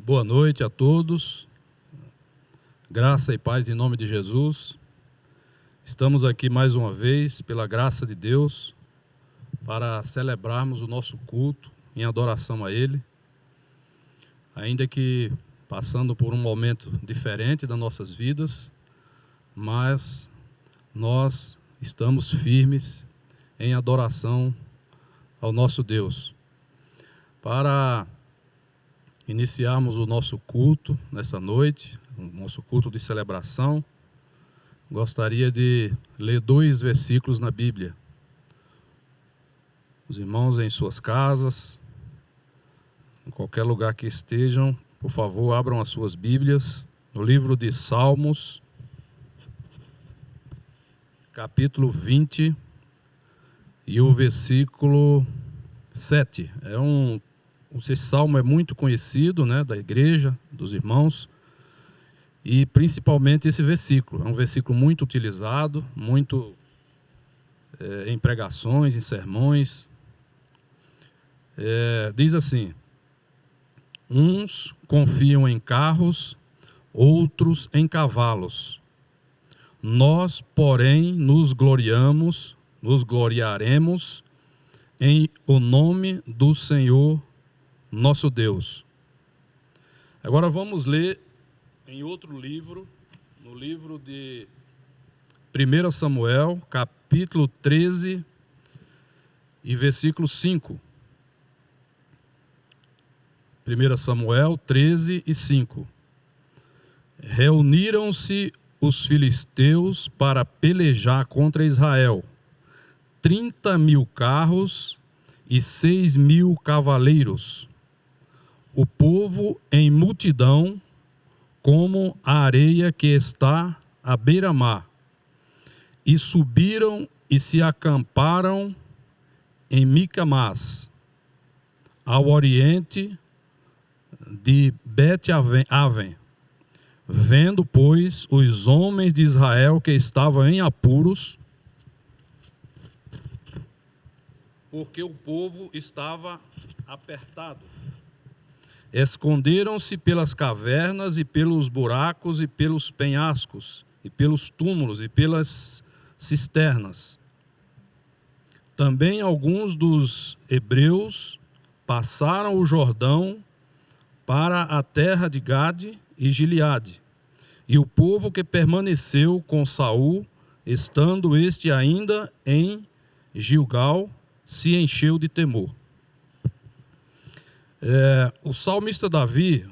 Boa noite a todos, graça e paz em nome de Jesus. Estamos aqui mais uma vez, pela graça de Deus, para celebrarmos o nosso culto em adoração a Ele. Ainda que passando por um momento diferente das nossas vidas, mas nós estamos firmes em adoração ao nosso Deus. Para iniciarmos o nosso culto nessa noite, o nosso culto de celebração, gostaria de ler 2 versículos na Bíblia. Os irmãos em suas casas, em qualquer lugar que estejam, por favor, abram as suas Bíblias, no livro de Salmos, capítulo 20, e o versículo 7. Esse salmo é muito conhecido, né, da igreja, dos irmãos, e principalmente esse versículo. É um versículo muito utilizado, muito em pregações, em sermões. Diz assim: uns confiam em carros, outros em cavalos. Nós, porém, nos gloriaremos em o nome do Senhor nosso Deus. Agora vamos ler em outro livro, no livro de 1 Samuel, capítulo 13 e versículo 5. 1 Samuel 13 e 5. Reuniram-se os filisteus para pelejar contra Israel, 30.000 carros e 6.000 cavaleiros. O povo em multidão, como a areia que está à beira-mar. E subiram e se acamparam em Micamás, ao oriente de Bet-aven. Vendo, pois, os homens de Israel que estavam em apuros, porque o povo estava apertado, esconderam-se pelas cavernas e pelos buracos e pelos penhascos e pelos túmulos e pelas cisternas. Também alguns dos hebreus passaram o Jordão para a terra de Gade e Gileade. E o povo que permaneceu com Saul, estando este ainda em Gilgal, se encheu de temor. O salmista Davi,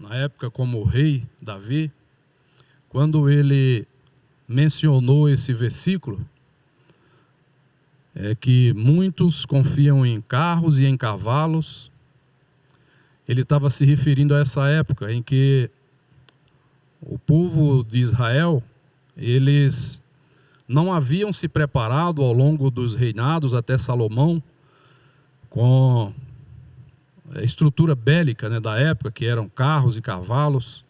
na época como rei Davi, quando ele mencionou esse versículo, que muitos confiam em carros e em cavalos, ele estava se referindo a essa época em que o povo de Israel, eles não haviam se preparado ao longo dos reinados até Salomão com a estrutura bélica, né, da época, que eram carros e cavalos.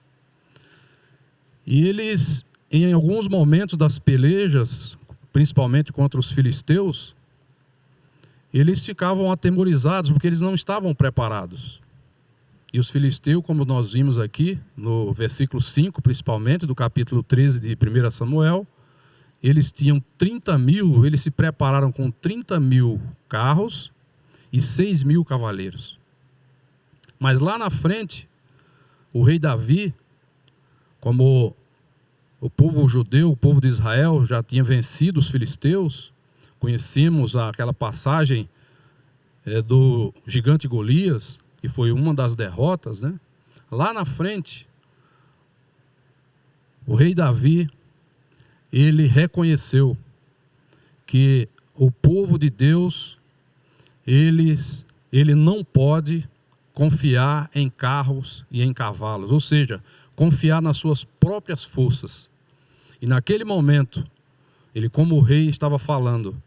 E eles, em alguns momentos das pelejas, principalmente contra os filisteus, eles ficavam atemorizados porque eles não estavam preparados. E os filisteus, como nós vimos aqui, no versículo 5, principalmente, do capítulo 13 de 1 Samuel, eles tinham 30.000, eles se prepararam com 30.000 carros e 6.000 cavaleiros. Mas lá na frente, o rei Davi, como o povo judeu, o povo de Israel já tinha vencido os filisteus, conhecemos aquela passagem do gigante Golias, que foi uma das derrotas, né? Lá na frente, o rei Davi, ele reconheceu que o povo de Deus, ele não pode confiar em carros e em cavalos, ou seja, confiar nas suas próprias forças. E naquele momento, ele como rei estava falando: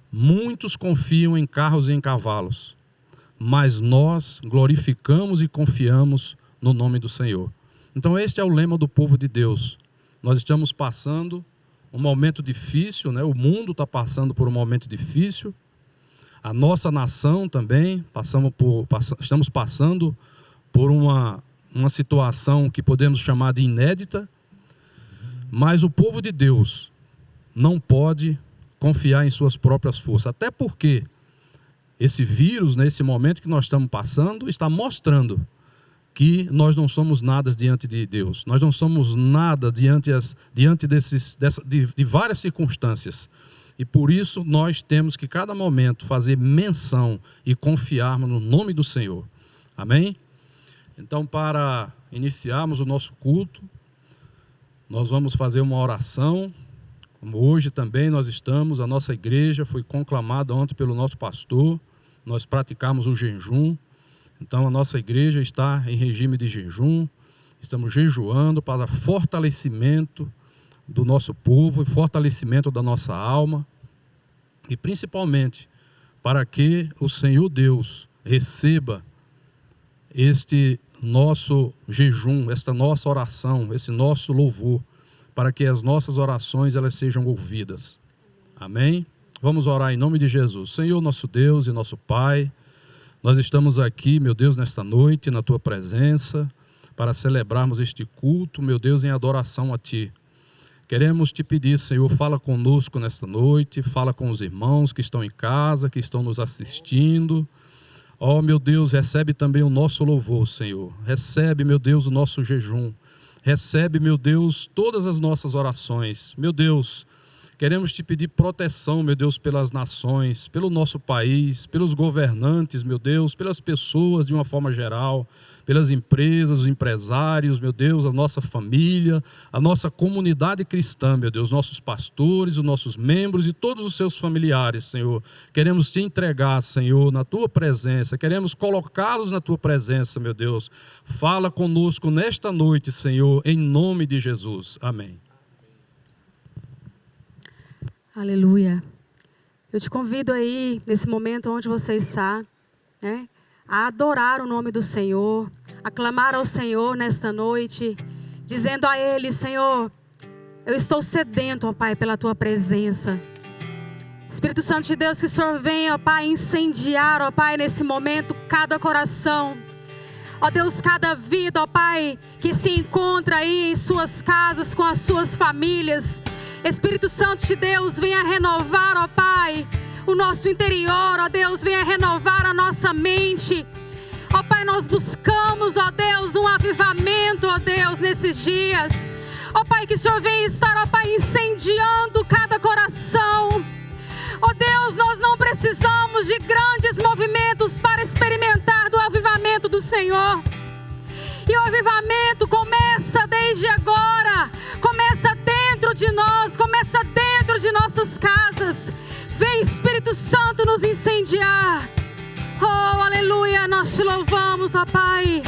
muitos confiam em carros e em cavalos, mas nós glorificamos e confiamos no nome do Senhor. Então este é o lema do povo de Deus. Nós estamos passando um momento difícil, né? O mundo está passando por um momento difícil. A nossa nação também, estamos passando por uma situação que podemos chamar de inédita, mas o povo de Deus não pode confiar em suas próprias forças, até porque esse vírus, nesse momento que nós estamos passando, está mostrando que nós não somos nada diante de Deus, nós não somos nada diante de várias circunstâncias. E por isso nós temos que, cada momento, fazer menção e confiarmos no nome do Senhor. Amém? Então, para iniciarmos o nosso culto, nós vamos fazer uma oração. Como hoje também nós estamos, a nossa igreja foi conclamada ontem pelo nosso pastor, nós praticamos o jejum. Então, a nossa igreja está em regime de jejum, estamos jejuando para fortalecimento do nosso povo e fortalecimento da nossa alma, e principalmente para que o Senhor Deus receba este nosso jejum, esta nossa oração, esse nosso louvor, para que as nossas orações elas sejam ouvidas. Amém? Vamos orar em nome de Jesus. Senhor, nosso Deus e nosso Pai, nós estamos aqui, meu Deus, nesta noite, na Tua presença, para celebrarmos este culto, meu Deus, em adoração a Ti. Queremos Te pedir, Senhor, fala conosco nesta noite, fala com os irmãos que estão em casa, que estão nos assistindo. Ó, meu Deus, recebe também o nosso louvor, Senhor. Recebe, meu Deus, o nosso jejum. Recebe, meu Deus, todas as nossas orações. Meu Deus, queremos Te pedir proteção, meu Deus, pelas nações, pelo nosso país, pelos governantes, meu Deus, pelas pessoas de uma forma geral, pelas empresas, os empresários, meu Deus, a nossa família, a nossa comunidade cristã, meu Deus, nossos pastores, os nossos membros e todos os seus familiares, Senhor. Queremos Te entregar, Senhor, na Tua presença, queremos colocá-los na Tua presença, meu Deus. Fala conosco nesta noite, Senhor, em nome de Jesus. Amém. Aleluia. Eu te convido aí, nesse momento onde você está, né, a adorar o nome do Senhor, a clamar ao Senhor nesta noite, dizendo a Ele: Senhor, eu estou sedento, ó Pai, pela Tua presença. Espírito Santo de Deus, que o Senhor venha, ó Pai, incendiar, ó Pai, nesse momento, cada coração. Ó Deus, cada vida, ó Pai, que se encontra aí em suas casas, com as suas famílias. Espírito Santo de Deus, venha renovar, ó Pai, o nosso interior, ó Deus, venha renovar a nossa mente. Ó Pai, nós buscamos, ó Deus, um avivamento, ó Deus, nesses dias. Ó Pai, que o Senhor venha estar, ó Pai, incendiando cada coração. Ó Deus, nós não precisamos de grandes movimentos para experimentar do avivamento do Senhor. E o avivamento começa desde agora, começa dentro de nós, começa dentro de nossas casas. Vem, Espírito Santo, nos incendiar. Oh, aleluia, nós Te louvamos, ó Pai.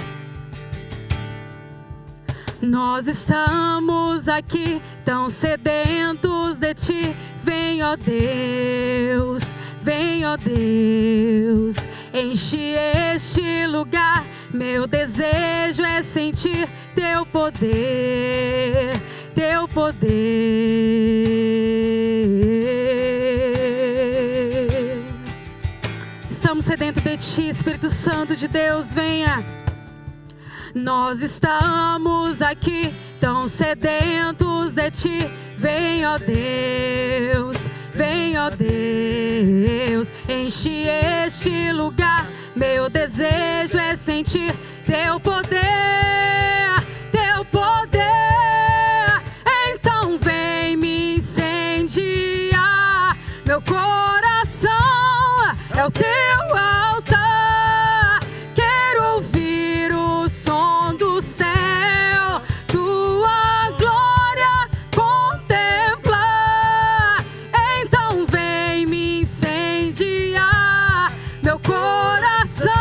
Nós estamos aqui tão sedentos de Ti. Vem, ó Deus, vem, ó Deus, enche este lugar. Meu desejo é sentir Teu poder, Teu poder. Estamos sedentos de Ti, Espírito Santo de Deus, venha. Nós estamos aqui tão sedentos de Ti. Vem, ó Deus, vem, ó Deus, enche este lugar. Meu desejo é sentir Teu poder, Teu poder. Então vem me incendiar. Meu coração é o Teu altar. Quero ouvir o som do céu, Tua glória contemplar. Então vem me incendiar. Meu coração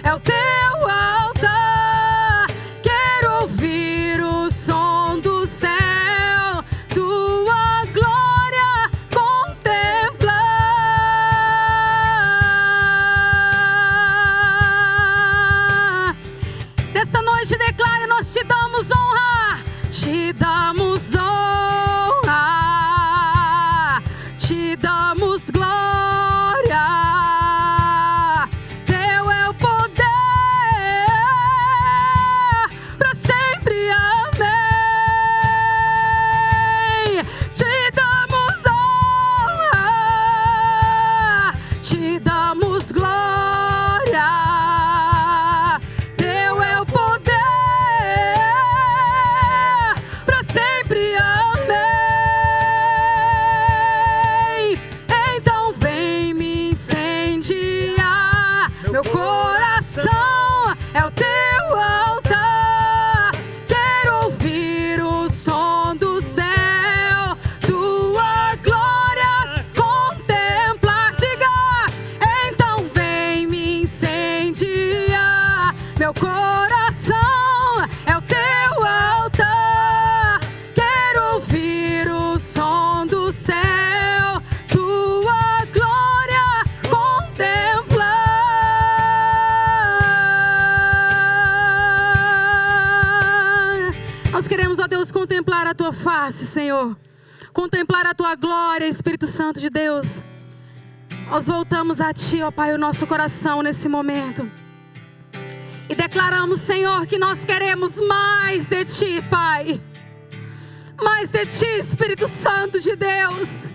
é o Teu altar. Quero ouvir o som do céu, Tua glória contemplar. Nesta noite declare: nós Te damos honra, Te damos honra, Te damos glória. Meu coração é o teu altar. Quero ouvir o som do céu, tua glória contemplar. Diga, então vem me incendiar. Meu coração é o teu altar. Quero ouvir o som do céu, tua glória contemplar. Nós queremos, ó Deus, contemplar a tua face, Senhor. Contemplar a tua glória, Espírito Santo de Deus. Nós voltamos a ti, ó Pai, o nosso coração nesse momento. E declaramos, Senhor, que nós queremos mais de ti, Pai. Mais de ti, Espírito Santo de Deus.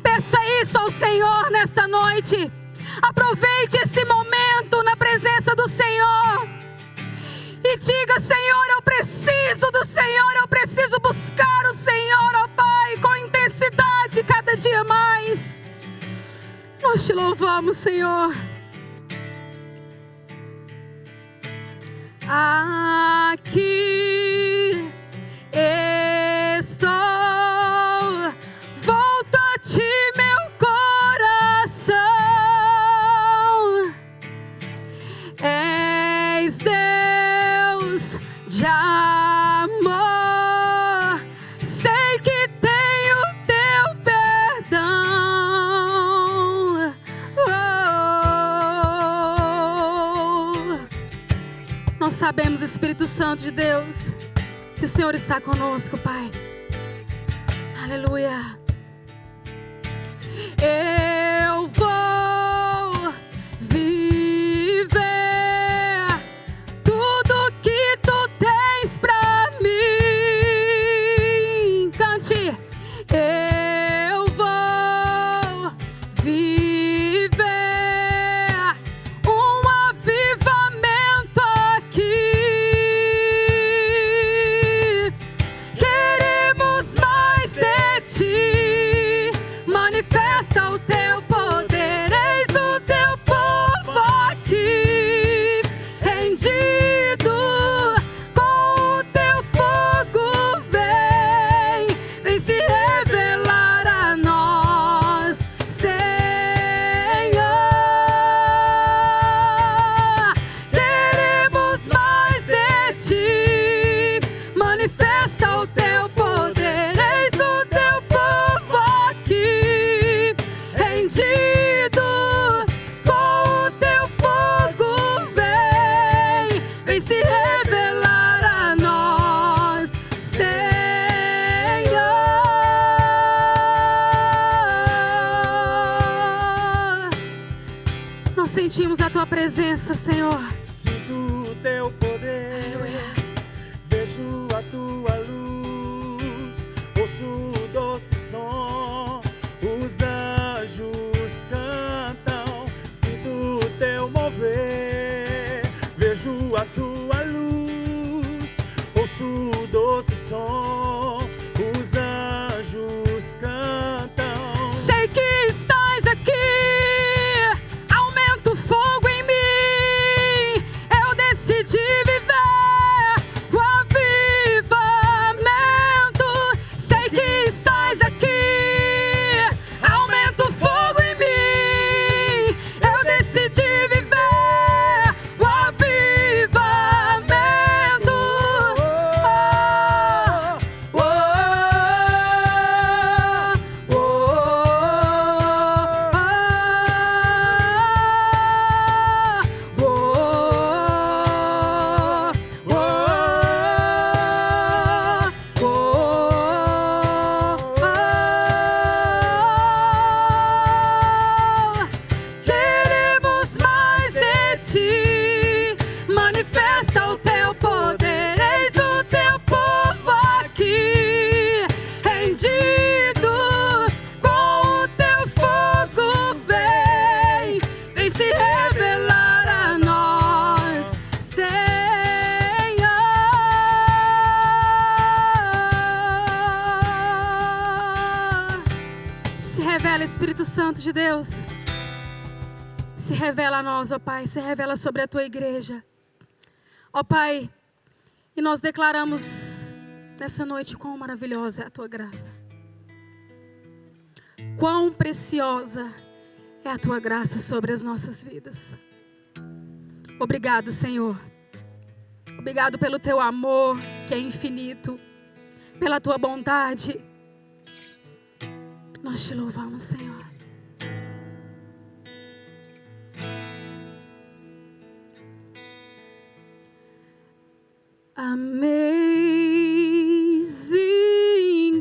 Peça isso ao Senhor nesta noite. Aproveite esse momento na presença do Senhor. E diga, Senhor, eu preciso do Senhor. Eu preciso buscar o Senhor, ó Pai, com intensidade cada dia mais. Nós te louvamos, Senhor. Aqui estou, volto a ti, meu coração. És Deus de amor, sei que tenho teu perdão. Nós sabemos, Espírito Santo de Deus, que o Senhor está conosco, Pai. Aleluia. Eu vou viver tudo que tu tens pra mim. Cante. Eu vou viver um avivamento aqui. Queremos mais de ti. Manifesta o teu poder. Eis o teu povo aqui, rendido com o teu fogo. Vem se revelar a nós, Senhor. Queremos mais de ti. Manifesta o teu poder. Eis o teu povo aqui, rendido com o teu fogo. Vem se revelar a nós, Senhor. Nós sentimos a tua presença, Senhor. Sinto o teu poder, Aleluia. vejo a tua luz, ouço o doce som, os anjos cantam. Sinto o teu mover, vejo a tua luz, ouço o doce som, os anjos cantam. Sei que estás aqui. Aumenta o fogo em mim. Eu decidi viver o avivamento. Sei que estás aqui. Aumenta o fogo em mim. Eu decidi viver o avivamento. Oh, oh, oh, queremos mais de ti. Manifesta o teu poder. Eis o teu povo aqui, rendido com o teu fogo. Vem se revelar a nós, Senhor. Se revela, Espírito Santo de Deus. Se revela a nós, ó Pai, se revela sobre a Tua igreja. Ó Pai, e nós declaramos nessa noite quão maravilhosa é a Tua graça. Quão preciosa é a Tua graça sobre as nossas vidas. Obrigado, Senhor. Obrigado pelo Teu amor, que é infinito. Pela Tua bondade. Nós Te louvamos, Senhor. Amazing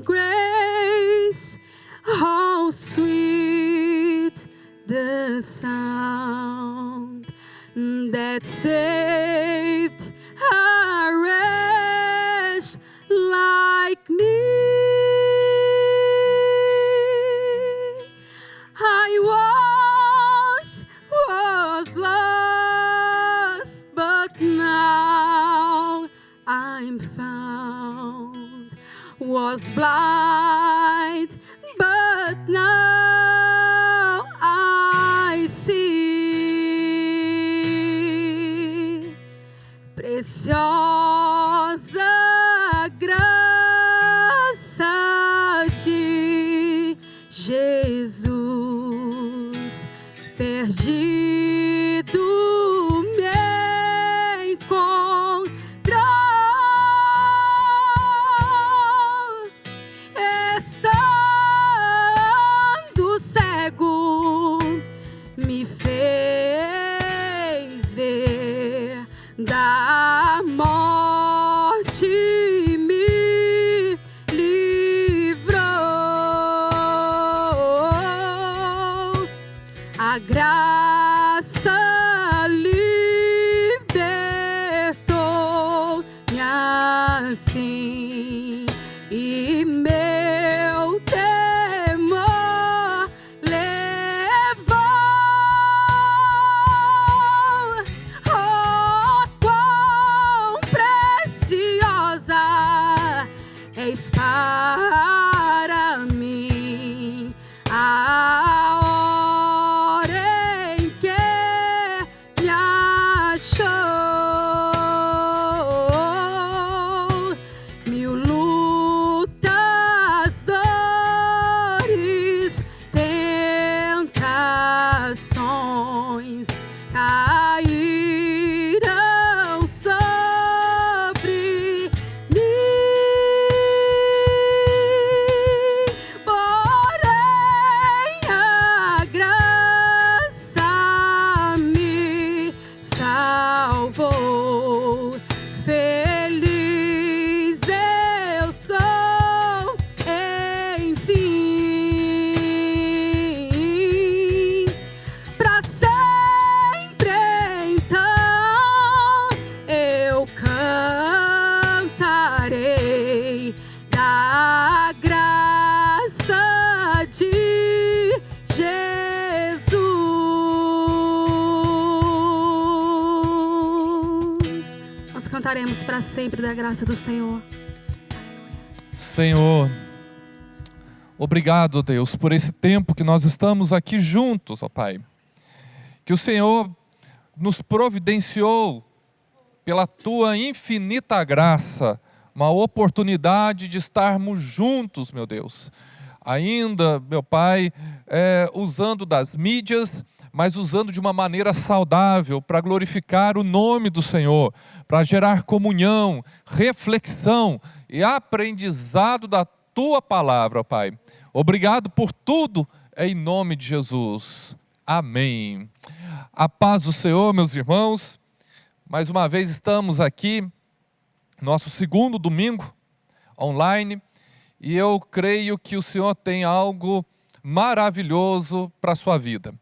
grace, how sweet the sound that saved a wretch like me. I was lost, but now I'm found. Was blind, but now I see. Preciosa graça de Jesus, perdido me encontrou. Estando cego, me fez ver da morte, me livrou. A graça libertou-me assim, e meu temor levou. Oh, quão preciosa és para mim a hora em que me achou. Mil lutas, dores, tentações caíram sobre mim, porém a graça me salvou. Feliz eu sou, enfim, pra sempre então eu cantarei da graça de Jesus. Nós cantaremos para sempre da graça do Senhor. Senhor, obrigado, Deus, por esse tempo que nós estamos aqui juntos, ó Pai. Que o Senhor nos providenciou, pela Tua infinita graça, uma oportunidade de estarmos juntos, meu Deus. Ainda, meu Pai, usando das mídias, mas usando de uma maneira saudável, para glorificar o nome do Senhor, para gerar comunhão, reflexão e aprendizado da Tua palavra, ó Pai. Obrigado por tudo, em nome de Jesus. Amém. A paz do Senhor, meus irmãos. Mais uma vez estamos aqui, nosso segundo domingo online, e eu creio que o Senhor tem algo maravilhoso para a sua vida.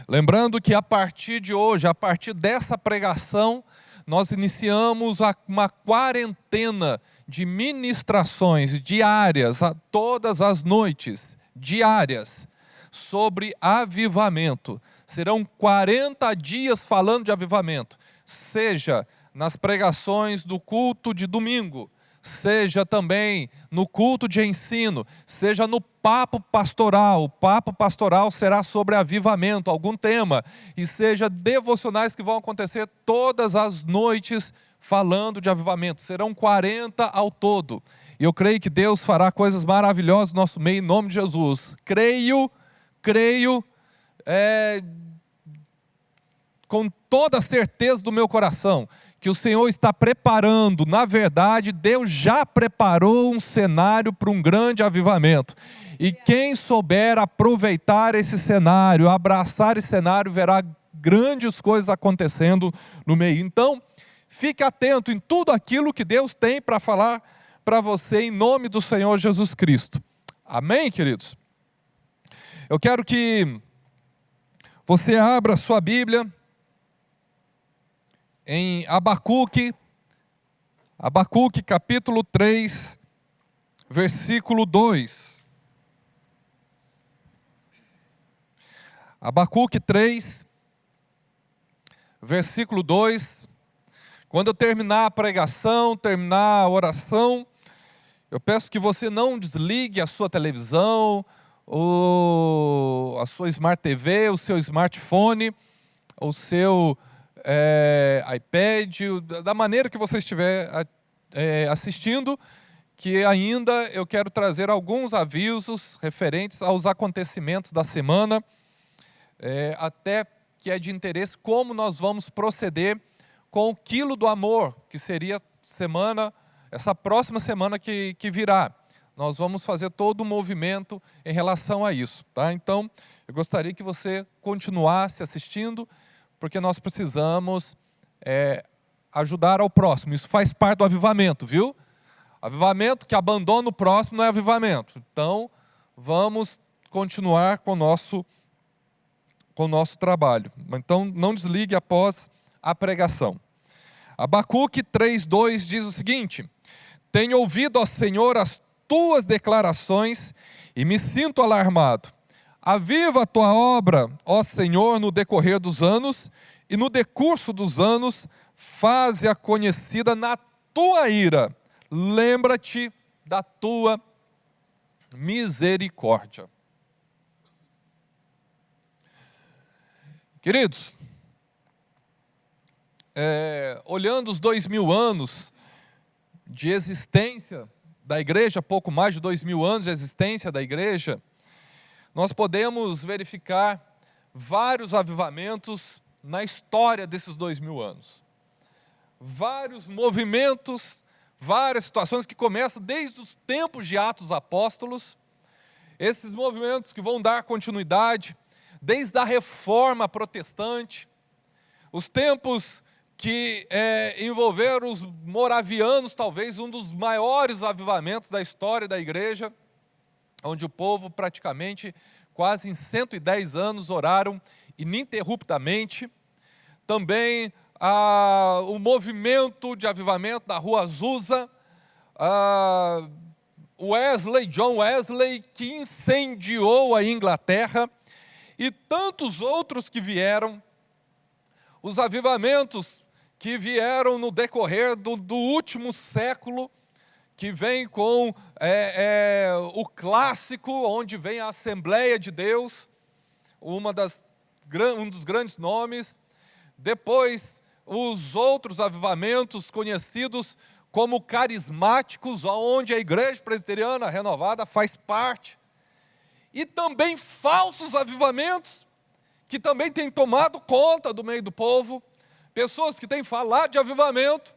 Lembrando que a partir de hoje, a partir dessa pregação, nós iniciamos uma quarentena de ministrações diárias, todas as noites, diárias, sobre avivamento. Serão 40 dias falando de avivamento, seja nas pregações do culto de domingo, seja também no culto de ensino, seja no papo pastoral. O papo pastoral será sobre avivamento, algum tema, e seja devocionais que vão acontecer todas as noites falando de avivamento. Serão 40 ao todo. E eu creio que Deus fará coisas maravilhosas no nosso meio, em nome de Jesus. Creio, com toda a certeza do meu coração, que o Senhor está preparando. Na verdade, Deus já preparou um cenário para um grande avivamento. E quem souber aproveitar esse cenário, abraçar esse cenário, verá grandes coisas acontecendo no meio. Então, fique atento em tudo aquilo que Deus tem para falar para você, em nome do Senhor Jesus Cristo. Amém, queridos? Eu quero que você abra a sua Bíblia em Abacuque capítulo 3, versículo 2. Abacuque 3, versículo 2. Quando eu terminar a pregação, terminar a oração, eu peço que você não desligue a sua televisão, a sua Smart TV, o seu smartphone, o seu iPad, da maneira que você estiver assistindo, que ainda eu quero trazer alguns avisos referentes aos acontecimentos da semana, até que é de interesse como nós vamos proceder com o quilo do amor, que seria essa próxima semana que virá. Nós vamos fazer todo um movimento em relação a isso, tá? Então, eu gostaria que você continuasse assistindo, porque nós precisamos ajudar ao próximo. Isso faz parte do avivamento, viu? Avivamento que abandona o próximo não é avivamento. Então, vamos continuar com o nosso trabalho. Então, não desligue após a pregação. Abacuque 3:2 diz o seguinte: tenho ouvido, ó Senhor, as tuas declarações e me sinto alarmado. Aviva a tua obra, ó Senhor, no decorrer dos anos, e no decurso dos anos, faze-a conhecida na tua ira. Lembra-te da tua misericórdia. Queridos, olhando os 2000 anos de existência da igreja, pouco mais de 2000 anos de existência da igreja, nós podemos verificar vários avivamentos na história desses 2000 anos. Vários movimentos, várias situações que começam desde os tempos de Atos Apóstolos. Esses movimentos que vão dar continuidade desde a Reforma Protestante, os tempos que envolveram os moravianos, talvez um dos maiores avivamentos da história da igreja, onde o povo praticamente, quase em 110 anos, oraram ininterruptamente. Também o movimento de avivamento da Rua Azusa, John Wesley, que incendiou a Inglaterra, e tantos outros que vieram, os avivamentos que vieram no decorrer do último século, que vem com o clássico, onde vem a Assembleia de Deus, um dos grandes nomes. Depois, os outros avivamentos conhecidos como carismáticos, onde a Igreja Presbiteriana Renovada faz parte. E também falsos avivamentos, que também têm tomado conta do meio do povo. Pessoas que têm falado de avivamento,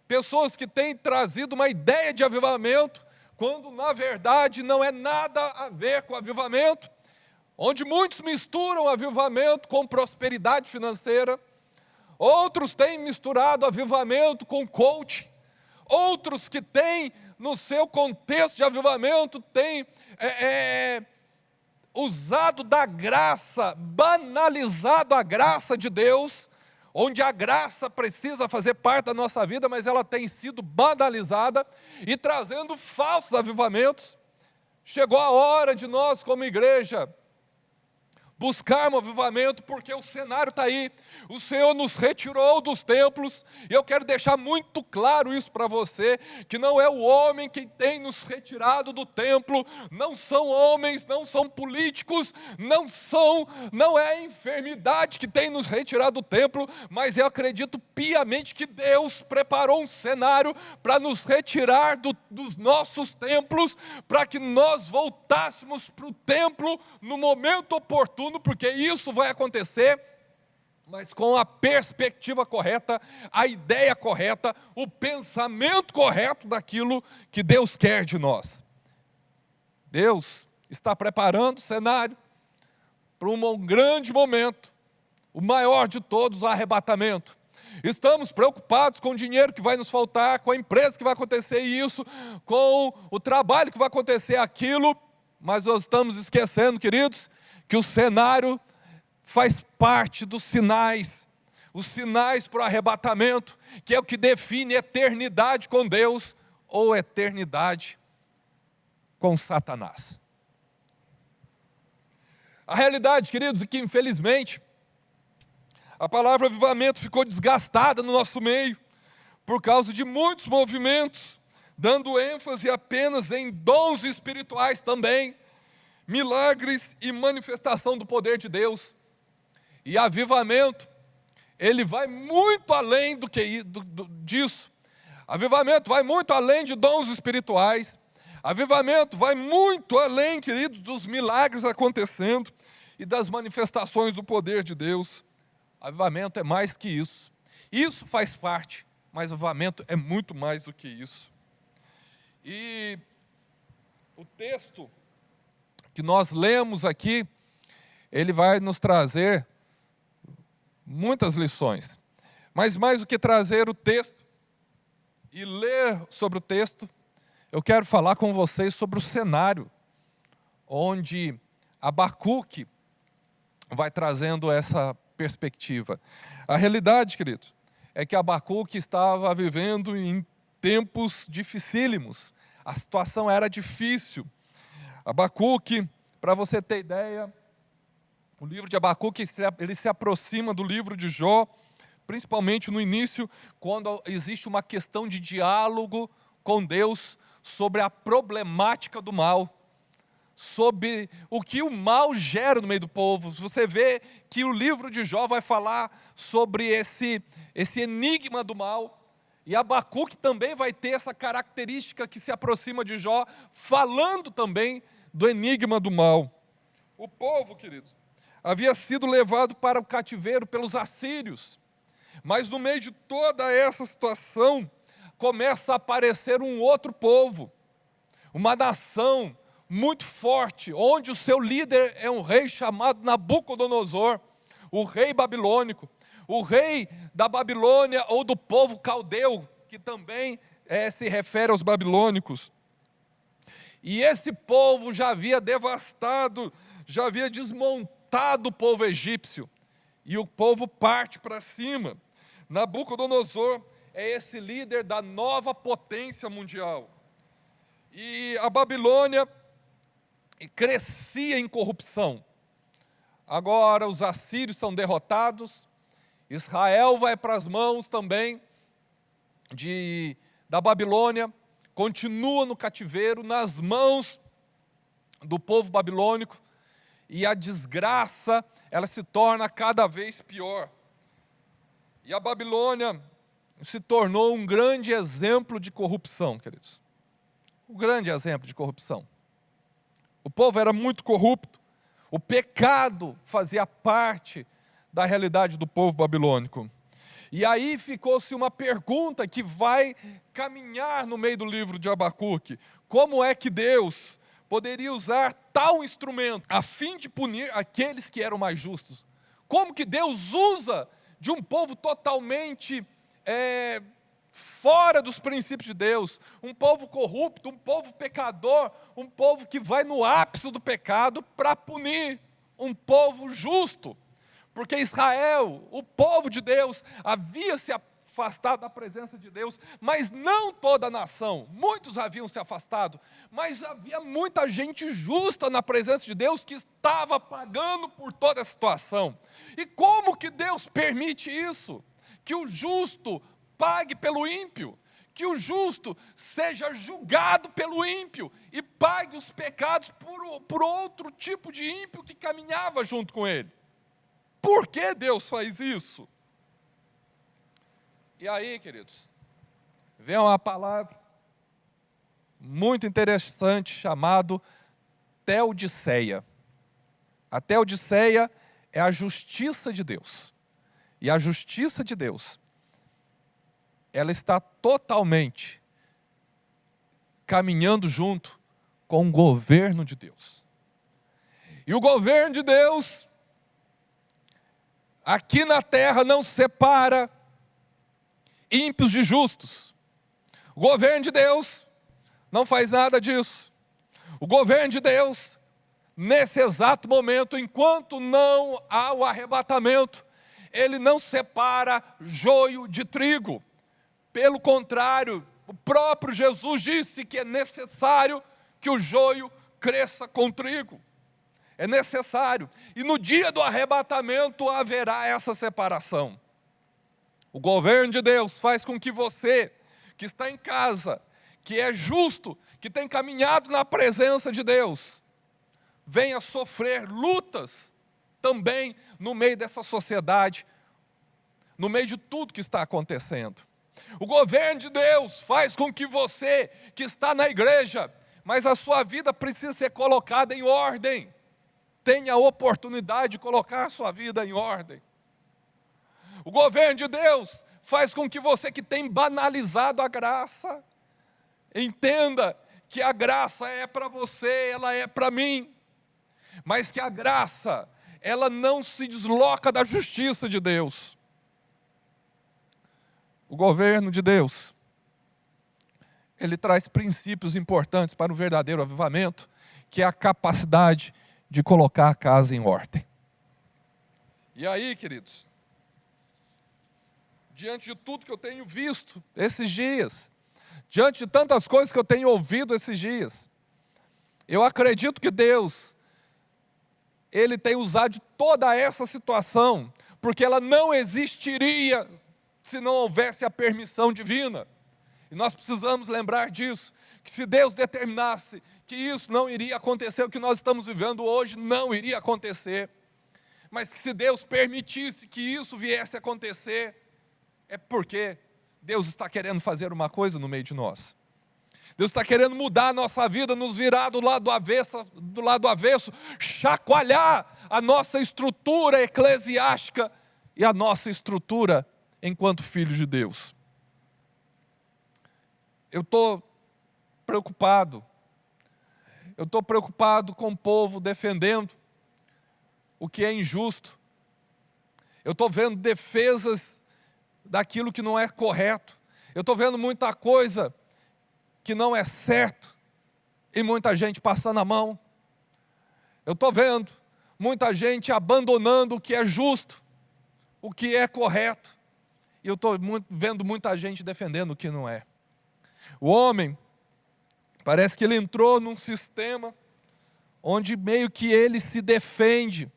pessoas que têm trazido uma ideia de avivamento, quando na verdade não é nada a ver com avivamento, onde muitos misturam avivamento com prosperidade financeira, outros têm misturado avivamento com coaching, outros que têm no seu contexto de avivamento, têm usado da graça, banalizado a graça de Deus, onde a graça precisa fazer parte da nossa vida, mas ela tem sido banalizada e trazendo falsos avivamentos. Chegou a hora de nós, como igreja, buscarmos avivamento, porque o cenário está aí. O Senhor nos retirou dos templos, e eu quero deixar muito claro isso para você, que não é o homem quem tem nos retirado do templo, não são homens, não são políticos, não é a enfermidade que tem nos retirado do templo, mas eu acredito piamente que Deus preparou um cenário para nos retirar dos nossos templos, para que nós voltássemos para o templo no momento oportuno, porque isso vai acontecer, mas com a perspectiva correta, a ideia correta, o pensamento correto daquilo que Deus quer de nós. Deus está preparando o cenário para um grande momento, o maior de todos, o arrebatamento. Estamos preocupados com o dinheiro que vai nos faltar, com a empresa que vai acontecer isso, com o trabalho que vai acontecer aquilo, mas nós estamos esquecendo, queridos, que o cenário faz parte dos sinais, os sinais para o arrebatamento, que é o que define eternidade com Deus ou eternidade com Satanás. A realidade, queridos, é que infelizmente a palavra avivamento ficou desgastada no nosso meio, por causa de muitos movimentos, dando ênfase apenas em dons espirituais também, milagres e manifestação do poder de Deus. E avivamento, ele vai muito além disso. Avivamento vai muito além de dons espirituais. Avivamento vai muito além, queridos, dos milagres acontecendo e das manifestações do poder de Deus. Avivamento é mais que isso. Isso faz parte, mas avivamento é muito mais do que isso. E o texto que nós lemos aqui, ele vai nos trazer muitas lições. Mas mais do que trazer o texto e ler sobre o texto, eu quero falar com vocês sobre o cenário, onde Abacuque vai trazendo essa perspectiva. A realidade, querido, é que Abacuque estava vivendo em tempos dificílimos. A situação era difícil. Abacuque, para você ter ideia, o livro de Abacuque, ele se aproxima do livro de Jó, principalmente no início, quando existe uma questão de diálogo com Deus sobre a problemática do mal, sobre o que o mal gera no meio do povo. Você vê que o livro de Jó vai falar sobre esse enigma do mal, e Abacuque também vai ter essa característica que se aproxima de Jó, falando também do enigma do mal. O povo, queridos, havia sido levado para o cativeiro pelos assírios, mas no meio de toda essa situação, começa a aparecer um outro povo, uma nação muito forte, onde o seu líder é um rei chamado Nabucodonosor, o rei babilônico, o rei da Babilônia ou do povo caldeu, que também se refere aos babilônicos. E esse povo já havia devastado, já havia desmontado o povo egípcio, e o povo parte para cima. Nabucodonosor é esse líder da nova potência mundial. E a Babilônia crescia em corrupção. Agora os assírios são derrotados, Israel vai para as mãos também da Babilônia, continua no cativeiro, nas mãos do povo babilônico, e a desgraça, ela se torna cada vez pior. E a Babilônia se tornou um grande exemplo de corrupção, queridos. Um grande exemplo de corrupção. O povo era muito corrupto, o pecado fazia parte da realidade do povo babilônico. E aí ficou-se uma pergunta que vai caminhar no meio do livro de Abacuque: como é que Deus poderia usar tal instrumento a fim de punir aqueles que eram mais justos? Como que Deus usa de um povo totalmente fora dos princípios de Deus, um povo corrupto, um povo pecador, um povo que vai no ápice do pecado para punir um povo justo? Porque Israel, o povo de Deus, havia se afastado da presença de Deus, mas não toda a nação. Muitos haviam se afastado, mas havia muita gente justa na presença de Deus que estava pagando por toda a situação. E como que Deus permite isso? Que o justo pague pelo ímpio, que o justo seja julgado pelo ímpio e pague os pecados por outro tipo de ímpio que caminhava junto com ele. Por que Deus faz isso? E aí, queridos, vem uma palavra muito interessante chamado teodiceia. A teodiceia é a justiça de Deus. E a justiça de Deus, ela está totalmente caminhando junto com o governo de Deus. E o governo de Deus, aqui na terra, não separa ímpios de justos. O governo de Deus não faz nada disso. O governo de Deus, nesse exato momento, enquanto não há o arrebatamento, ele não separa joio de trigo. Pelo contrário, o próprio Jesus disse que é necessário que o joio cresça com trigo. É necessário. E no dia do arrebatamento haverá essa separação. O governo de Deus faz com que você, que está em casa, que é justo, que tem caminhado na presença de Deus, venha sofrer lutas também no meio dessa sociedade, no meio de tudo que está acontecendo. O governo de Deus faz com que você, que está na igreja, mas a sua vida precisa ser colocada em ordem, tenha a oportunidade de colocar a sua vida em ordem. O governo de Deus faz com que você que tem banalizado a graça, entenda que a graça é para você, ela é para mim, mas que a graça, ela não se desloca da justiça de Deus. O governo de Deus, ele traz princípios importantes para o verdadeiro avivamento, que é a capacidade de colocar a casa em ordem. E aí, queridos, diante de tudo que eu tenho visto esses dias, diante de tantas coisas que eu tenho ouvido esses dias, eu acredito que Deus, Ele tem usado de toda essa situação, porque ela não existiria se não houvesse a permissão divina. E nós precisamos lembrar disso, que se Deus determinasse que isso não iria acontecer, o que nós estamos vivendo hoje não iria acontecer, mas que se Deus permitisse que isso viesse a acontecer, é porque Deus está querendo fazer uma coisa no meio de nós. Deus está querendo mudar a nossa vida, nos virar do lado avesso, chacoalhar a nossa estrutura eclesiástica e a nossa estrutura enquanto filhos de Deus. Eu estou preocupado. Eu estou preocupado com o povo defendendo o que é injusto. Eu estou vendo defesas daquilo que não é correto. Eu estou vendo muita coisa que não é certo e muita gente passando a mão. Eu estou vendo muita gente abandonando o que é justo, o que é correto. E eu estou vendo muita gente defendendo o que não é. O homem, parece que ele entrou num sistema onde meio que ele se defende.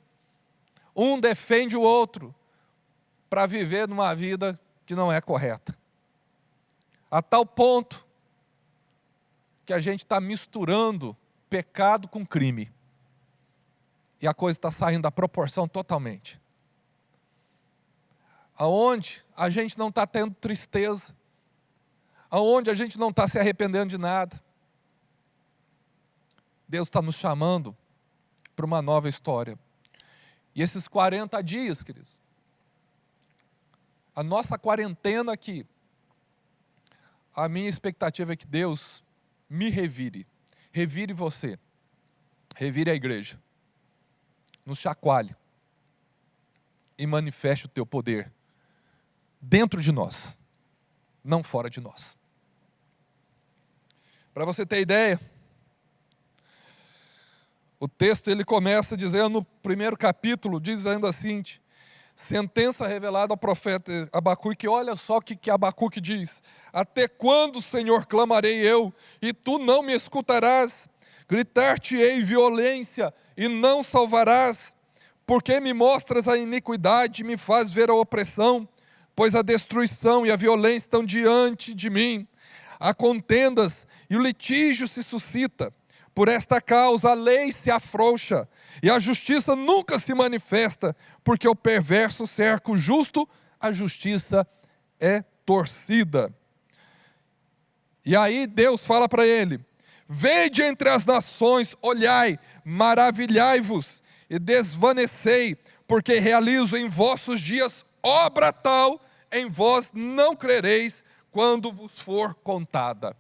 Um defende o outro para viver numa vida que não é correta. A tal ponto que a gente está misturando pecado com crime. E a coisa está saindo da proporção totalmente. Aonde a gente não está tendo tristeza, aonde a gente não está se arrependendo de nada. Deus está nos chamando para uma nova história. E esses 40 dias, queridos, a nossa quarentena aqui, a minha expectativa é que Deus me revire você, revire a igreja, nos chacoalhe e manifeste o teu poder dentro de nós, não fora de nós. Para você ter ideia, o texto ele começa dizendo no primeiro capítulo, dizendo assim: sentença revelada ao profeta Abacuque. Olha só o que Abacuque diz: até quando, Senhor, clamarei eu, e tu não me escutarás? Gritar-te-ei violência, e não salvarás? Porque me mostras a iniquidade, e me faz ver a opressão? Pois a destruição e a violência estão diante de mim. Há contendas, e o litígio se suscita. Por esta causa a lei se afrouxa, e a justiça nunca se manifesta, porque o perverso cerca o justo, a justiça é torcida. E aí Deus fala para ele: vede entre as nações, olhai, maravilhai-vos, e desvanecei, porque realizo em vossos dias obra tal, em vós não crereis, quando vos for contada.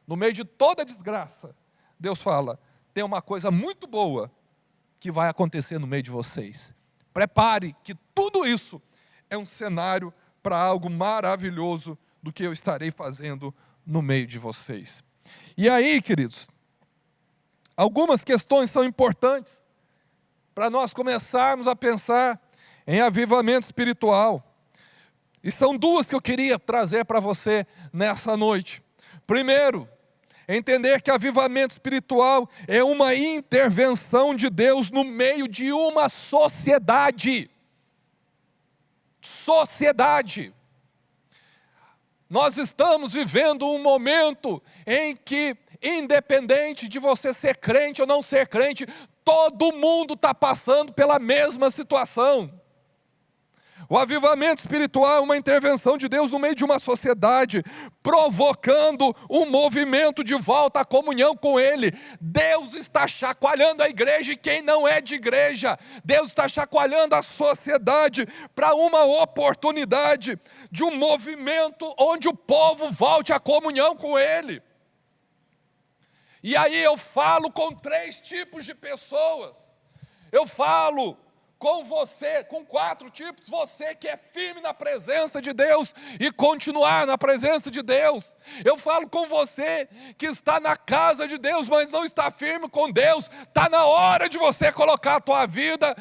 No meio de toda a desgraça, Deus fala: tem uma coisa muito boa que vai acontecer no meio de vocês. Prepare que tudo isso é um cenário para algo maravilhoso do que eu estarei fazendo no meio de vocês. E aí, queridos, algumas questões são importantes para nós começarmos a pensar em avivamento espiritual. E são duas que eu queria trazer para você nessa noite. Primeiro, entender que avivamento espiritual é uma intervenção de Deus no meio de uma sociedade. Sociedade. Nós estamos vivendo um momento em que, independente de você ser crente ou não ser crente, todo mundo está passando pela mesma situação. O avivamento espiritual é uma intervenção de Deus no meio de uma sociedade, provocando um movimento de volta à comunhão com Ele. Deus está chacoalhando a igreja e quem não é de igreja. Deus está chacoalhando a sociedade para uma oportunidade de um movimento onde o povo volte à comunhão com Ele. E aí eu falo com 3 tipos de pessoas. Eu falo com você, com 4 tipos: você que é firme na presença de Deus e continuar na presença de Deus. Eu falo com você que está na casa de Deus, mas não está firme com Deus. Está na hora de você colocar a tua vida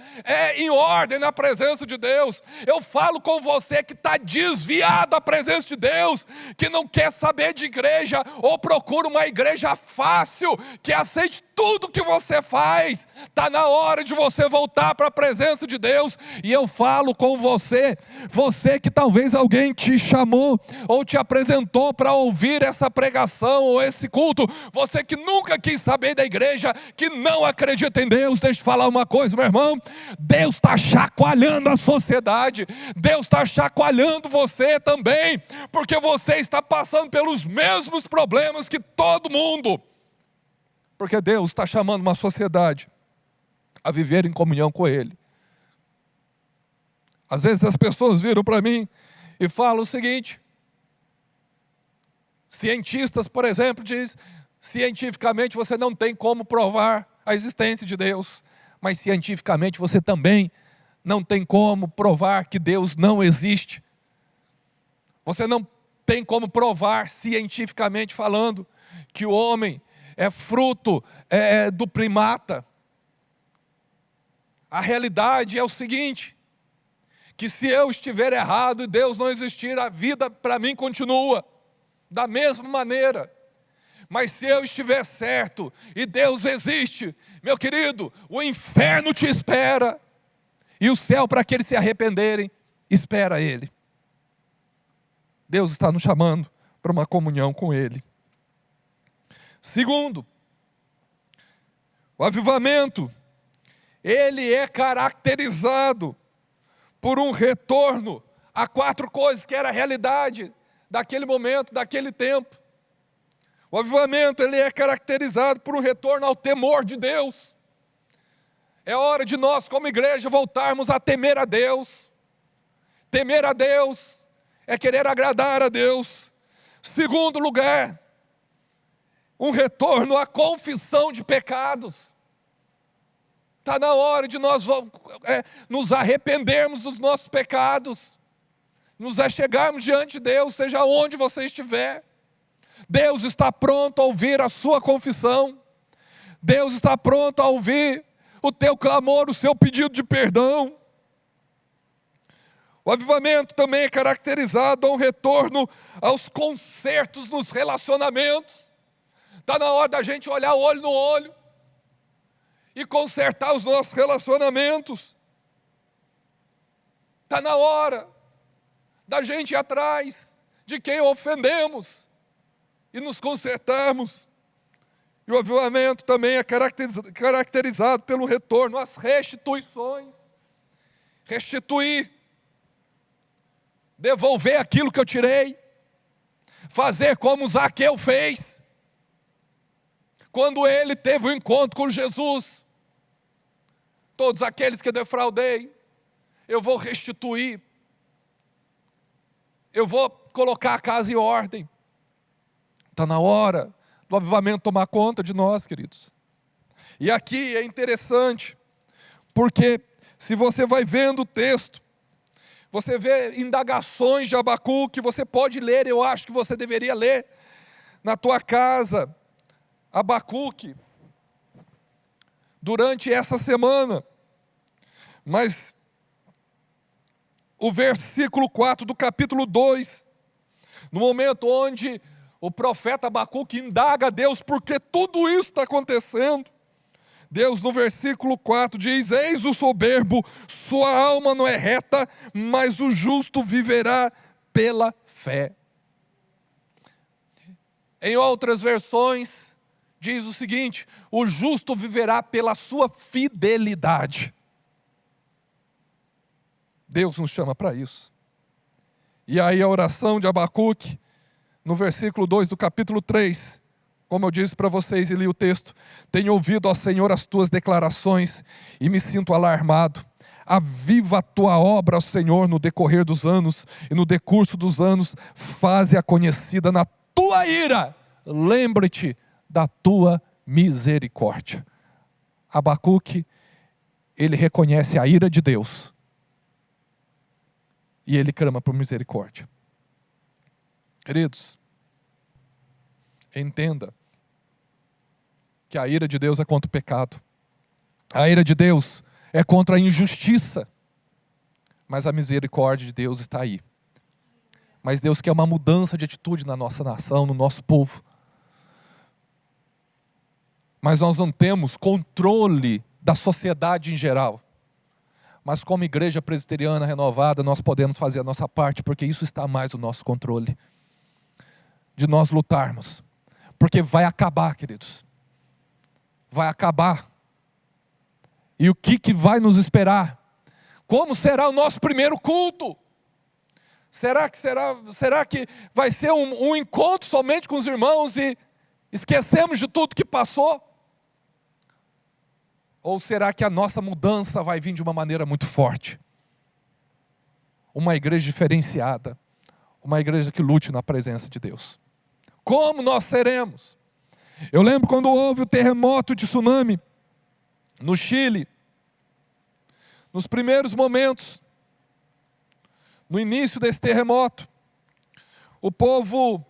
em ordem na presença de Deus. Eu falo com você que está desviado da presença de Deus, que não quer saber de igreja, ou procura uma igreja fácil, que aceite tudo que você faz. Está na hora de você voltar para a presença de Deus. E eu falo com você, você que talvez alguém te chamou ou te apresentou para ouvir essa pregação ou esse culto, você que nunca quis saber da igreja, que não acredita em Deus. Deixa eu falar uma coisa, meu irmão: Deus está chacoalhando a sociedade, Deus está chacoalhando você também, porque você está passando pelos mesmos problemas que todo mundo. Porque Deus está chamando uma sociedade a viver em comunhão com Ele. Às vezes as pessoas viram para mim e falam o seguinte: cientistas, por exemplo, dizem, cientificamente você não tem como provar a existência de Deus, mas cientificamente você também não tem como provar que Deus não existe. Você não tem como provar, cientificamente falando, que o homem é fruto do primata. A realidade é o seguinte: que se eu estiver errado e Deus não existir, a vida para mim continua da mesma maneira. Mas se eu estiver certo e Deus existe, meu querido, o inferno te espera, e o céu, para aqueles se arrependerem, espera Ele. Deus está nos chamando para uma comunhão com Ele. Segundo, o avivamento, ele é caracterizado por um retorno a 4 coisas que era a realidade daquele momento, daquele tempo. O avivamento, ele é caracterizado por um retorno ao temor de Deus. É hora de nós, como igreja, voltarmos a temer a Deus. Temer a Deus é querer agradar a Deus. Segundo lugar, um retorno à confissão de pecados. Está na hora de nós nos arrependermos dos nossos pecados, nos achegarmos diante de Deus, seja onde você estiver. Deus está pronto a ouvir a sua confissão. Deus está pronto a ouvir o teu clamor, o seu pedido de perdão. O avivamento também é caracterizado a um retorno aos consertos nos relacionamentos. Está na hora da gente olhar olho no olho e consertar os nossos relacionamentos. Está na hora da gente ir atrás de quem ofendemos e nos consertarmos. E o avivamento também é caracterizado pelo retorno às restituições. Restituir, devolver aquilo que eu tirei, fazer como Zaqueu fez, quando ele teve o encontro com Jesus. Todos aqueles que defraudei, eu vou restituir, eu vou colocar a casa em ordem. Está na hora do avivamento tomar conta de nós, queridos. E aqui é interessante, porque se você vai vendo o texto, você vê indagações de Abacuque, você pode ler, eu acho que você deveria ler na tua casa, Abacuque, durante essa semana. Mas o versículo 4 do capítulo 2, no momento onde o profeta Abacuque indaga a Deus porque tudo isso está acontecendo, Deus no versículo 4 diz: eis o soberbo, sua alma não é reta, mas o justo viverá pela fé. Em outras versões diz o seguinte: o justo viverá pela sua fidelidade. Deus nos chama para isso. E aí a oração de Abacuque, no versículo 2 do capítulo 3, como eu disse para vocês e li o texto: tenho ouvido, ó Senhor, as tuas declarações e me sinto alarmado. Aviva a tua obra, ó Senhor, no decorrer dos anos, e no decurso dos anos, faze-a conhecida na tua ira. Lembre-te da tua misericórdia. Abacuque, ele reconhece a ira de Deus. E ele clama por misericórdia. Queridos, entenda que a ira de Deus é contra o pecado. A ira de Deus é contra a injustiça. Mas a misericórdia de Deus está aí. Mas Deus quer uma mudança de atitude na nossa nação, no nosso povo. Mas nós não temos controle da sociedade em geral. Mas como igreja presbiteriana renovada, nós podemos fazer a nossa parte, porque isso está mais no nosso controle. De nós lutarmos. Porque vai acabar, queridos. Vai acabar. E o que vai nos esperar? Como será o nosso primeiro culto? Será que vai ser um encontro somente com os irmãos e esquecemos de tudo que passou? Ou será que a nossa mudança vai vir de uma maneira muito forte? Uma igreja diferenciada. Uma igreja que lute na presença de Deus. Como nós seremos? Eu lembro quando houve o terremoto de tsunami no Chile. Nos primeiros momentos, no início desse terremoto, o povo,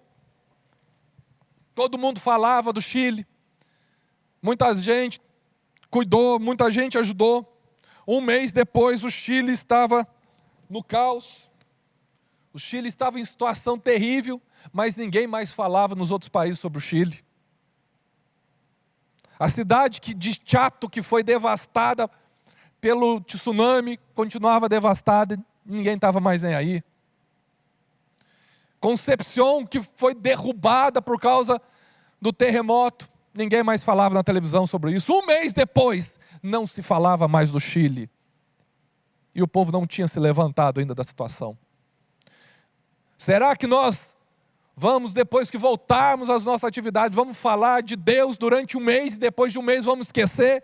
todo mundo falava do Chile. Muita gente cuidou, muita gente ajudou. Um mês depois o Chile estava no caos. O Chile estava em situação terrível, mas ninguém mais falava nos outros países sobre o Chile. A cidade de Chato, que foi devastada pelo tsunami, continuava devastada, ninguém estava mais nem aí. Concepción, que foi derrubada por causa do terremoto, ninguém mais falava na televisão sobre isso. Um mês depois, não se falava mais do Chile. E o povo não tinha se levantado ainda da situação. Será que nós vamos, depois que voltarmos às nossas atividades, vamos falar de Deus durante um mês e depois de um mês vamos esquecer?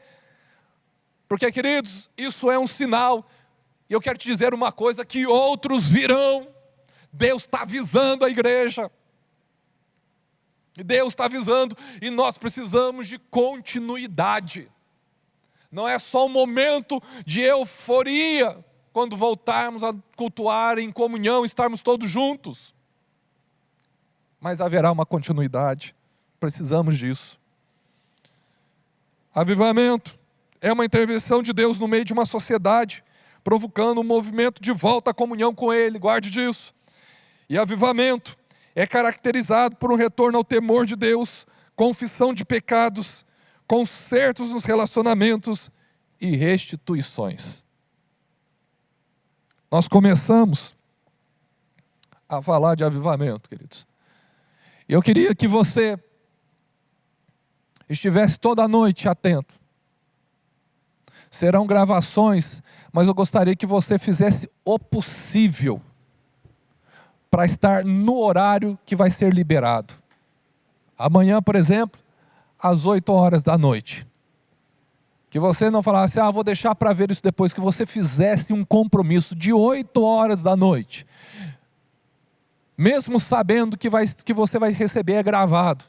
Porque, queridos, isso é um sinal. E eu quero te dizer uma coisa, que outros virão. Deus está avisando a igreja. Deus está avisando e nós precisamos de continuidade. Não é só um momento de euforia quando voltarmos a cultuar em comunhão, estarmos todos juntos. Mas haverá uma continuidade. Precisamos disso. Avivamento é uma intervenção de Deus no meio de uma sociedade provocando um movimento de volta à comunhão com Ele, guarde disso. E avivamento é caracterizado por um retorno ao temor de Deus, confissão de pecados, consertos nos relacionamentos e restituições. Nós começamos a falar de avivamento, queridos. E eu queria que você estivesse toda a noite atento. Serão gravações, mas eu gostaria que você fizesse o possível para estar no horário que vai ser liberado. Amanhã, por exemplo, às 8 horas da noite. Que você não falasse, vou deixar para ver isso depois, que você fizesse um compromisso de 8 horas da noite. Mesmo sabendo que você vai receber gravado.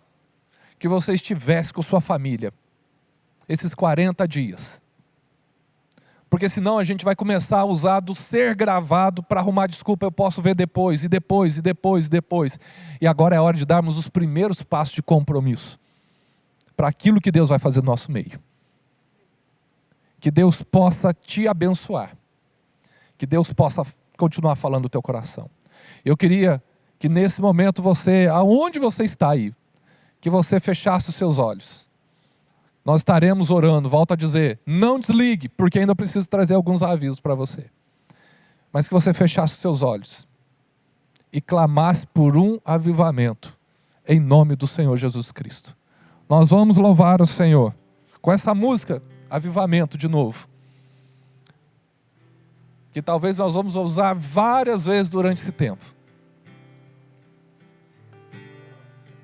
Que você estivesse com sua família. Esses 40 dias. Porque senão a gente vai começar a usar do ser gravado para arrumar desculpa, eu posso ver depois, e depois, e depois, e depois. E agora é hora de darmos os primeiros passos de compromisso. Para aquilo que Deus vai fazer no nosso meio. Que Deus possa te abençoar. Que Deus possa continuar falando do teu coração. Eu queria que nesse momento você, aonde você está aí, que você fechasse os seus olhos. Nós estaremos orando, volto a dizer, não desligue, porque ainda preciso trazer alguns avisos para você. Mas que você fechasse os seus olhos e clamasse por um avivamento, em nome do Senhor Jesus Cristo. Nós vamos louvar o Senhor com essa música, avivamento de novo. Que talvez nós vamos usar várias vezes durante esse tempo.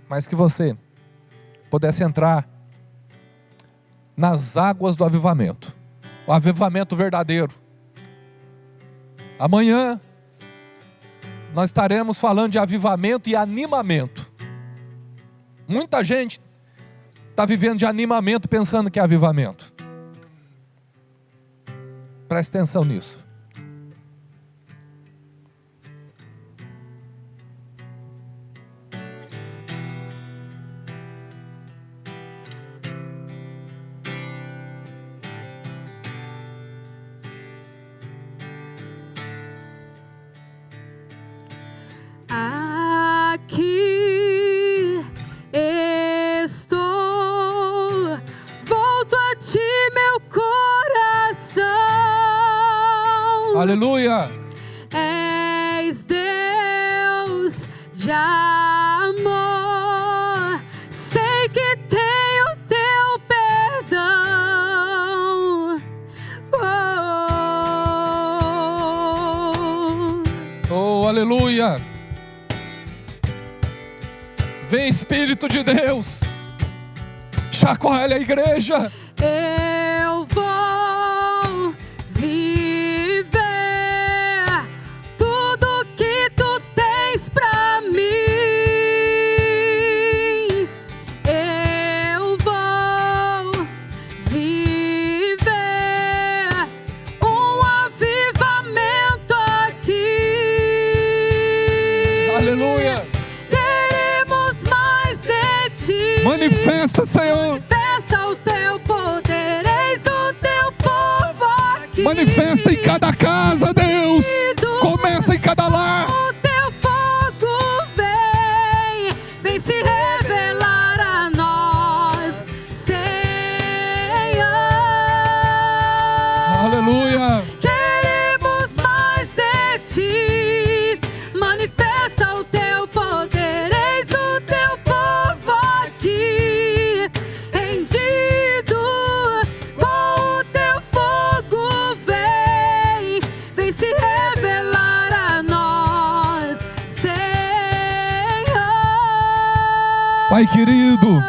Mas que você pudesse entrar nas águas do avivamento. O avivamento verdadeiro. Amanhã nós estaremos falando de avivamento e animamento. Muita gente está vivendo de animamento pensando que é avivamento. Preste atenção nisso. Aqui estou, volto a ti, meu coração. Aleluia! És Deus de amor, sei que tenho teu perdão. Oh, aleluia! Vem Espírito de Deus, chacoalha a igreja. Eu vou viver tudo que tu tens pra mim. Eu vou viver um avivamento aqui. Aleluia! Manifesta, Senhor. Manifesta o teu poder, eis o teu povo aqui. Manifesta em cada casa, Deus. Começa em cada lar. O teu fogo vem se revelar a nós, Senhor. Aleluia. Queremos mais de ti. Manifesta o teu poder, eis o teu povo aqui, rendido com o teu fogo vem se revelar a nós, Senhor. Pai querido,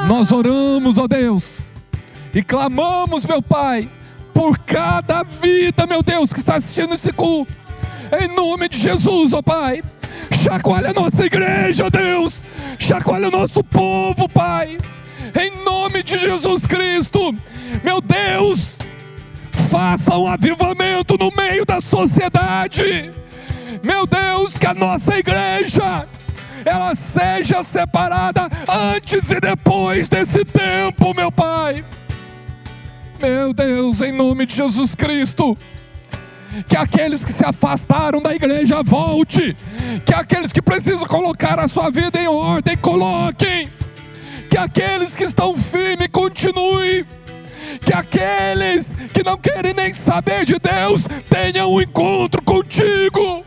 nós oramos, ó Deus, e clamamos, meu Pai, por cada vida, meu Deus, que está assistindo esse culto, em nome de Jesus, ó Pai. Chacoalha a nossa igreja, Deus. Chacoalha o nosso povo, Pai. Em nome de Jesus Cristo. Meu Deus, faça um avivamento no meio da sociedade. Meu Deus, que a nossa igreja, ela seja separada antes e depois desse tempo, meu Pai. Meu Deus, em nome de Jesus Cristo, que aqueles que se afastaram da igreja volte, que aqueles que precisam colocar a sua vida em ordem, coloquem, que aqueles que estão firmes, continuem, que aqueles que não querem nem saber de Deus, tenham um encontro contigo.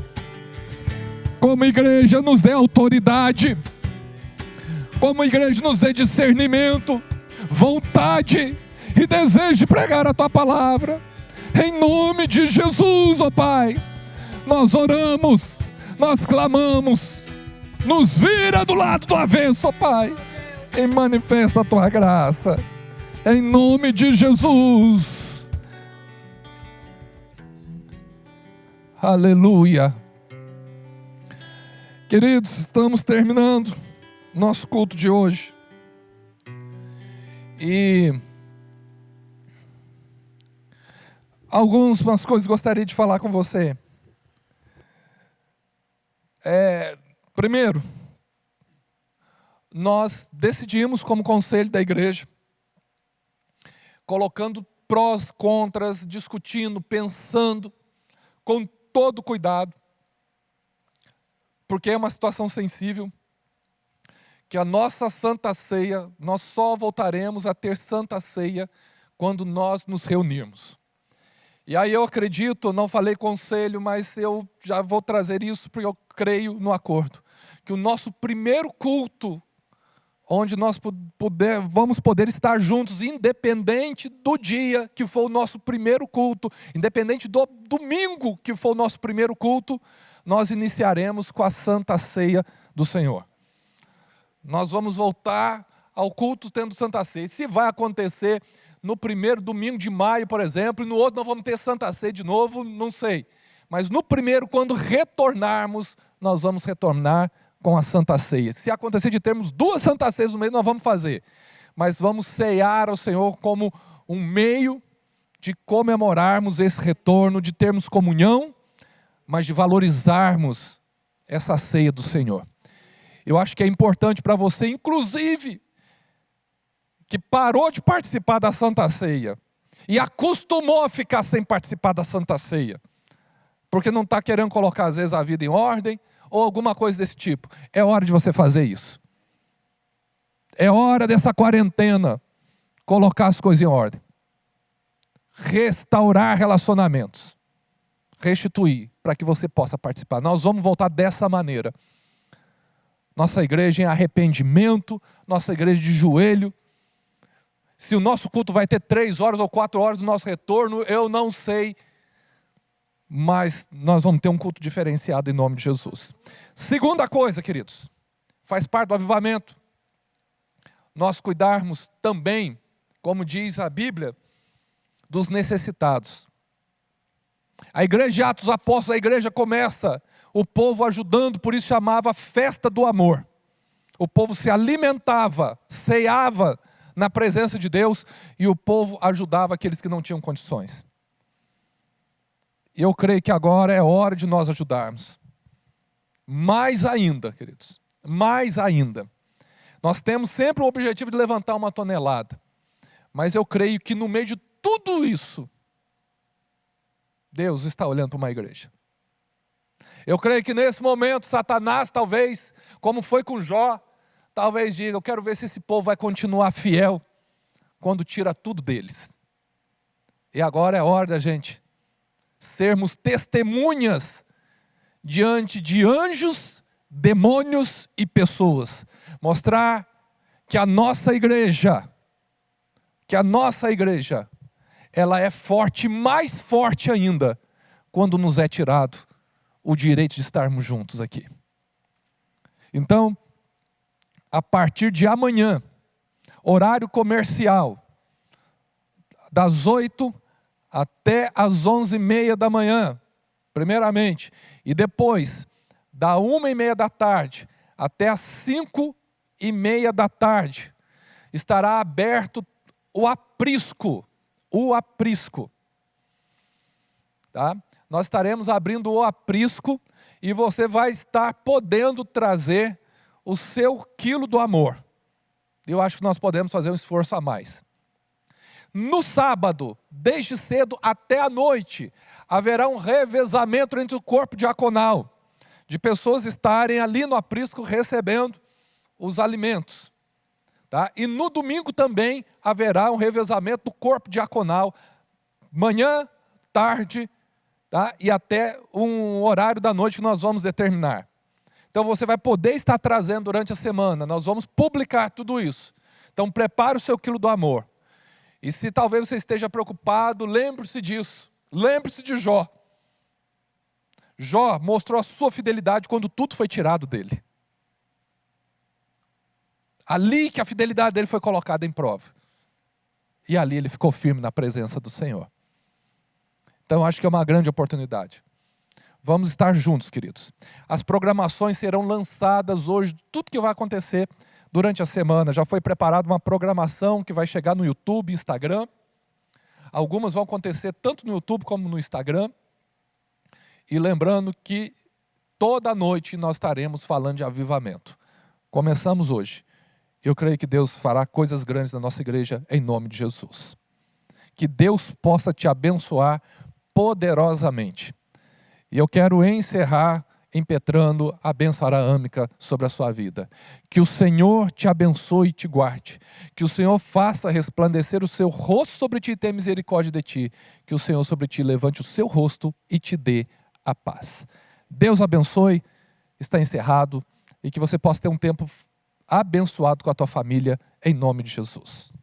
Como igreja, nos dê autoridade, como igreja, nos dê discernimento, vontade e desejo de pregar a tua palavra. Em nome de Jesus, ó Pai, nós oramos, nós clamamos, nos vira do lado do avesso, ó Pai, e manifesta a tua graça, em nome de Jesus. Aleluia. Queridos, estamos terminando nosso culto de hoje, e algumas coisas gostaria de falar com você. Primeiro, nós decidimos como conselho da igreja, colocando prós, contras, discutindo, pensando, com todo cuidado, porque é uma situação sensível, que a nossa Santa Ceia, nós só voltaremos a ter Santa Ceia quando nós nos reunirmos. E aí eu acredito, não falei conselho, mas eu já vou trazer isso porque eu creio no acordo, que o nosso primeiro culto, onde nós vamos poder estar juntos, independente do dia que for o nosso primeiro culto, independente do domingo que for o nosso primeiro culto, nós iniciaremos com a Santa Ceia do Senhor. Nós vamos voltar ao culto tendo Santa Ceia. Se vai acontecer no primeiro domingo de maio, por exemplo, e no outro nós vamos ter Santa Ceia de novo, não sei. Mas no primeiro, quando retornarmos, nós vamos retornar com a Santa Ceia. Se acontecer de termos 2 Santas Ceias no mês, nós vamos fazer. Mas vamos ceiar ao Senhor como um meio de comemorarmos esse retorno, de termos comunhão, mas de valorizarmos essa ceia do Senhor. Eu acho que é importante para você, inclusive, que parou de participar da Santa Ceia e acostumou a ficar sem participar da Santa Ceia, porque não está querendo colocar às vezes a vida em ordem, ou alguma coisa desse tipo. É hora de você fazer isso. É hora dessa quarentena colocar as coisas em ordem. Restaurar relacionamentos. Restituir, para que você possa participar. Nós vamos voltar dessa maneira. Nossa igreja em arrependimento, nossa igreja de joelho. Se o nosso culto vai ter 3 horas ou 4 horas do nosso retorno, eu não sei. Mas nós vamos ter um culto diferenciado em nome de Jesus. Segunda coisa, queridos, faz parte do avivamento. Nós cuidarmos também, como diz a Bíblia, dos necessitados. A igreja de Atos dos Apóstolos, a igreja começa, o povo ajudando, por isso chamava festa do amor. O povo se alimentava, ceava na presença de Deus, e o povo ajudava aqueles que não tinham condições. E eu creio que agora é hora de nós ajudarmos. Mais ainda, queridos, mais ainda. Nós temos sempre o objetivo de levantar 1 tonelada. Mas eu creio que no meio de tudo isso, Deus está olhando para uma igreja. Eu creio que nesse momento Satanás talvez, como foi com Jó, talvez diga, eu quero ver se esse povo vai continuar fiel quando tira tudo deles. E agora é hora da gente sermos testemunhas diante de anjos, demônios e pessoas. Mostrar que a nossa igreja, ela é forte, mais forte ainda, quando nos é tirado o direito de estarmos juntos aqui. Então, a partir de amanhã, horário comercial, das 8 até as 11h30 da manhã, primeiramente, e depois, da 1h30 da tarde até as 5h30 da tarde, estará aberto o aprisco. Tá? Nós estaremos abrindo o aprisco e você vai estar podendo trazer o seu quilo do amor. Eu acho que nós podemos fazer um esforço a mais. No sábado, desde cedo até a noite, haverá um revezamento entre o corpo diaconal, de pessoas estarem ali no aprisco recebendo os alimentos. Tá? E no domingo também haverá um revezamento do corpo diaconal, manhã, tarde, tá? E até um horário da noite que nós vamos determinar. Então você vai poder estar trazendo durante a semana, nós vamos publicar tudo isso. Então prepare o seu quilo do amor. E se talvez você esteja preocupado, lembre-se disso. Lembre-se de Jó. Jó mostrou a sua fidelidade quando tudo foi tirado dele. Ali que a fidelidade dele foi colocada em prova. E ali ele ficou firme na presença do Senhor. Então acho que é uma grande oportunidade. Vamos estar juntos, queridos. As programações serão lançadas hoje, tudo que vai acontecer durante a semana. Já foi preparada uma programação que vai chegar no YouTube, Instagram. Algumas vão acontecer tanto no YouTube como no Instagram. E lembrando que toda noite nós estaremos falando de avivamento. Começamos hoje. Eu creio que Deus fará coisas grandes na nossa igreja em nome de Jesus. Que Deus possa te abençoar poderosamente. E eu quero encerrar impetrando a bênção araâmica sobre a sua vida. Que o Senhor te abençoe e te guarde. Que o Senhor faça resplandecer o seu rosto sobre ti e tenha misericórdia de ti. Que o Senhor sobre ti levante o seu rosto e te dê a paz. Deus abençoe, está encerrado, e que você possa ter um tempo abençoado com a tua família, em nome de Jesus.